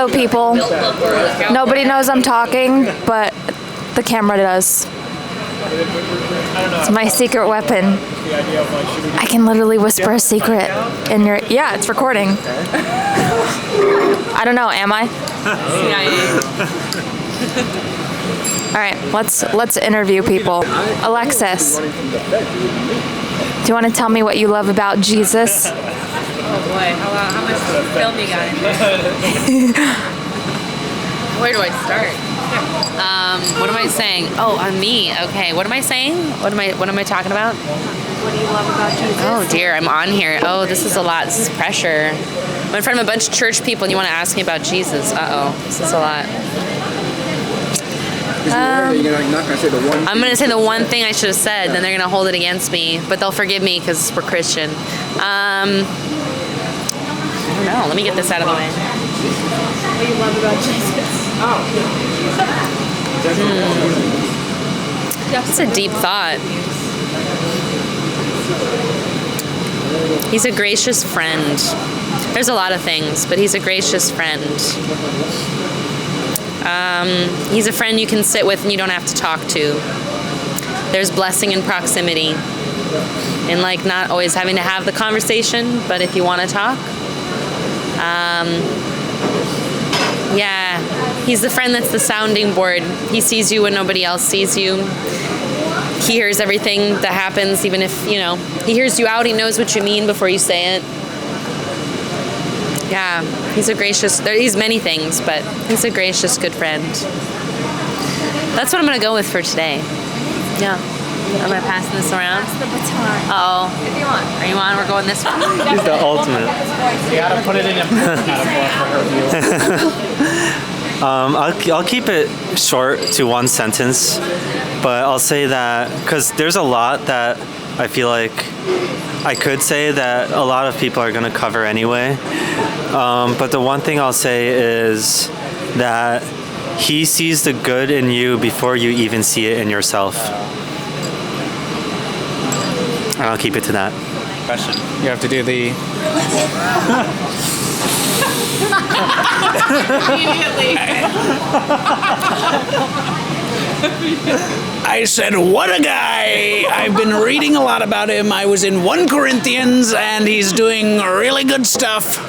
Hello, people. Nobody knows I'm talking, but the camera does. It's my secret weapon. I can literally whisper a secret in your... Yeah, it's recording. I don't know, am I? All right, let's interview people. Alexis, do you want to tell me what you love about Jesus? Oh boy, how much film you got in there? Where do I start? What am I saying? Oh, on me. Okay, what am I saying? What am I talking about? What do you love about Jesus? Oh dear, I'm on here. Oh, this is a lot. This is pressure. I'm in front of a bunch of church people and you want to ask me about Jesus. Uh-oh, this is a lot. I'm going to say the one thing I should have said, then they're going to hold it against me, but they'll forgive me because we're Christian. I don't know. Let me get this out of the way. What do you love about Jesus? That's a deep thought. He's a gracious friend. There's a lot of things, but he's a gracious friend. He's a friend you can sit with and you don't have to talk to. There's blessing in proximity. And like not always having to have the conversation, but if you want to talk. Yeah, he's the friend that's the sounding board. He sees you when nobody else sees you. He hears everything that happens, even if, he hears you out. He knows what you mean before you say it. Yeah, he's many things, but he's a gracious, good friend. That's what I'm going to go with for today. Yeah. Am I passing this around? Pass the baton. Uh-oh. If you want. Are you on? We're going this way? He's the ultimate. You gotta put it in a I'll keep it short to one sentence, but I'll say that because there's a lot that I feel like I could say that a lot of people are going to cover anyway. But the one thing I'll say is that he sees the good in you before you even see it in yourself. And I'll keep it to that. question. You have to do the... Immediately. I said, what a guy! I've been reading a lot about him. I was in 1 Corinthians, and he's doing really good stuff.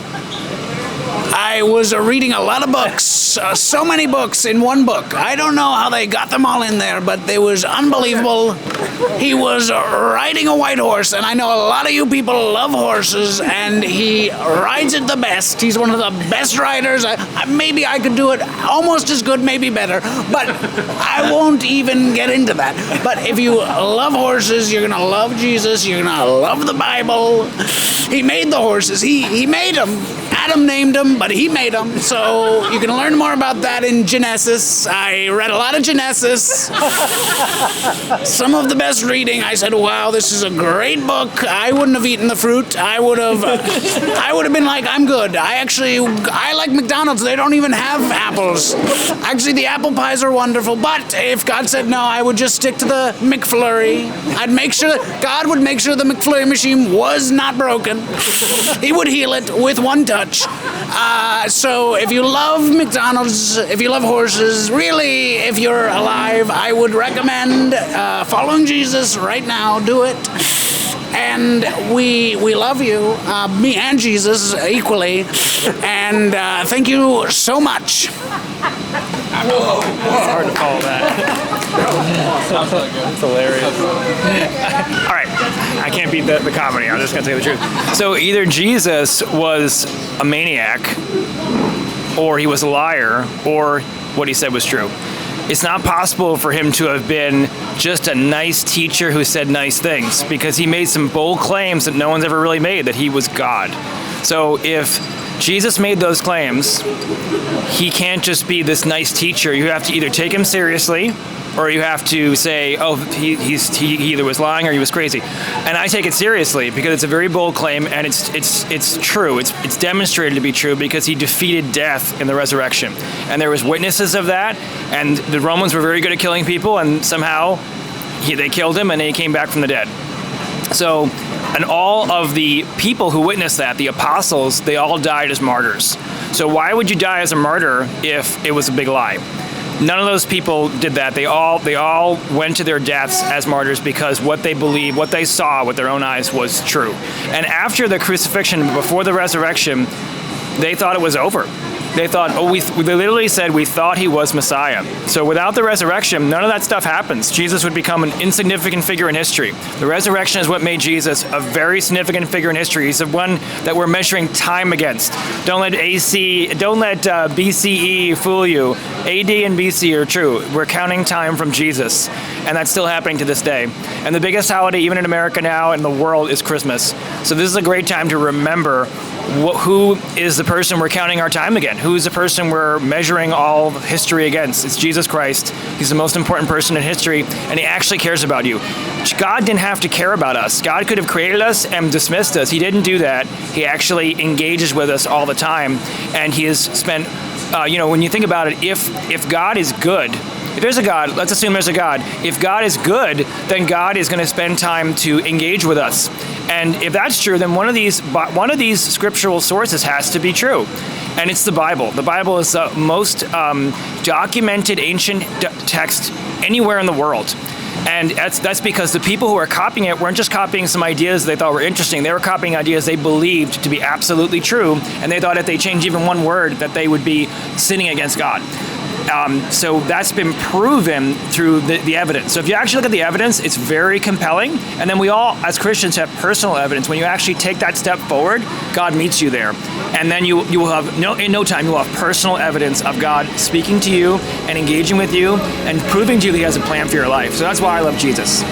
I was reading a lot of books, so many books in one book. I don't know how they got them all in there, but it was unbelievable. He was riding a white horse, and I know a lot of you people love horses, and he rides it the best. He's one of the best riders. Maybe I could do it almost as good, maybe better, but I won't even get into that. But if you love horses, you're going to love Jesus. You're going to love the Bible. He made the horses. He made them. Adam named them, but he made them. So you can learn more about that in Genesis. I read a lot of Genesis. Some of the best reading. I said, wow, this is a great book. I wouldn't have eaten the fruit. I would have been like, I'm good. I like McDonald's. They don't even have apples. Actually, the apple pies are wonderful. But if God said no, I would just stick to the McFlurry. God would make sure the McFlurry machine was not broken. He would heal it with one touch. So if you love McDonald's, if you love horses, really, if you're alive, I would recommend following Jesus right now. Do it. And we love you, me and Jesus equally. And thank you so much. Whoa. It's hard to follow that. It's hilarious. All right, I can't beat the comedy. I'm just gonna tell you the truth. So either Jesus was a maniac, or he was a liar, or what he said was true. It's not possible for him to have been just a nice teacher who said nice things, because he made some bold claims that no one's ever really made, that he was God. So if Jesus made those claims, he can't just be this nice teacher. You have to either take him seriously, or you have to say, oh, he either was lying or he was crazy. And I take it seriously because it's a very bold claim, and it's true. It's demonstrated to be true because he defeated death in the resurrection. And there was witnesses of that, and the Romans were very good at killing people, and somehow they killed him, and then he came back from the dead. So, and all of the people who witnessed that, the apostles, they all died as martyrs. So why would you die as a martyr if it was a big lie? None of those people did that. They all went to their deaths as martyrs because what they believed, what they saw with their own eyes was true. And after the crucifixion, before the resurrection, they thought it was over. They thought, they literally said, we thought he was Messiah. So without the resurrection, none of that stuff happens. Jesus would become an insignificant figure in history. The resurrection is what made Jesus a very significant figure in history. He's the one that we're measuring time against. Don't let BCE fool you. AD and BC are true. We're counting time from Jesus, and that's still happening to this day. And the biggest holiday, even in America now, in the world, is Christmas. So this is a great time to remember who is the person we're counting our time again? Who is the person we're measuring all history against? It's Jesus Christ. He's the most important person in history, and he actually cares about you. God didn't have to care about us. God could have created us and dismissed us. He didn't do that. He actually engages with us all the time, and he has spent, when you think about it, if God is good, if there's a God, let's assume there's a God. If God is good, then God is going to spend time to engage with us. And if that's true, then one of these scriptural sources has to be true. And it's the Bible. The Bible is the most documented ancient text anywhere in the world. And that's because the people who are copying it weren't just copying some ideas they thought were interesting. They were copying ideas they believed to be absolutely true. And they thought if they changed even one word that they would be sinning against God. So that's been proven through the evidence. So if you actually look at the evidence, it's very compelling. And then we all, as Christians, have personal evidence. When you actually take that step forward, God meets you there. And then you will have, in no time, you will have personal evidence of God speaking to you and engaging with you and proving to you that he has a plan for your life. So that's why I love Jesus.